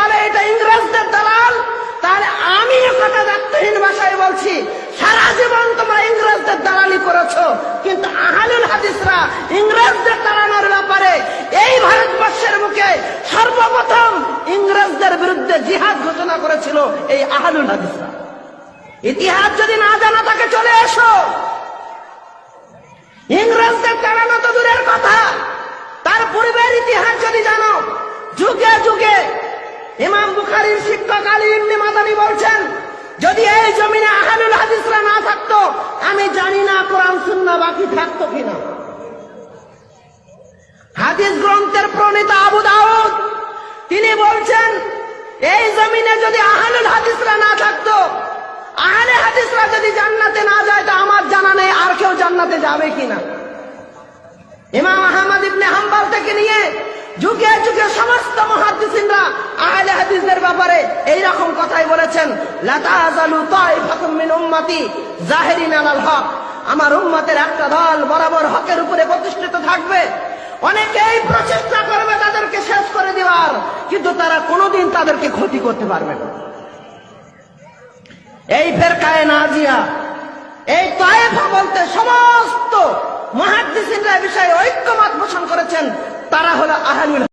বলে এটা ইংরেজদের দালাল, তাহলে আমি কথা দায়িত্বহীন ভাষায় বলছি, সারা জীবন তোমরা ইংরেজদের দালালি করেছো, কিন্তু আহলুল হাদিসরা ইংরেজদের তাড়ানোর ব্যাপারে এই ভারতবর্ষের মুখে সর্বপ্রথম ইংরেজদের বিরুদ্ধে জিহাদ ঘোষণা করেছিল এই আহলুল হাদিসরা। ইতিহাস যদি না জানা থাকে চলে এসো। ইংরেজদের তাড়ানো তো দূরের কথা, তার পূর্বের ইতিহাস যদি জানো, যুগে যুগে ইমাম বুখারীর শিক্ষক আলী ইবনে মাদানী বলছেন, যদি এই জমিনে আহলুল হাদিসরা না থাকতো, আমি জানি না কোরআন সুন্নাহ বাকি থাকতো কিনা। হাদিস গ্রন্থের প্রণেতা আবু দাউদ তিনি বলছেন, এই জমিনে যদি আহলুল হাদিসরা না থাকতো, আহলে হাদিসরা যদি জান্নাতে না যায়, তো আমার জানা নেই আর কেউ জান্নাতে যাবে কিনা। ইমাম আহমদ ইবনে হাম্বল থেকে নিয়ে যুগে যুগে সমস্ত মুহাদ্দিসিনরা আহলে হাদিসদের ব্যাপারে এই রকম কথাই বলেছেন, লা তাযালু তাইফাতুম মিন উম্মতি যাহিরিন আলাল হক, আমার উম্মতের একটা দল বরাবর হকের উপরে প্রতিষ্ঠিত থাকবে। অনেকেই প্রচেষ্টা করবে তাদেরকে শেষ করে দেওয়ার, কিন্তু তারা কোনোদিন তাদেরকে ক্ষতি করতে পারবে না। এই ফেরকায়ে নাজিয়া, এই তায়েফা বলতে সমস্ত মুহাদ্দিসিনরা বিষয়ে ঐক্যমত পোষণ করেছেন, তারা হলো আহলুল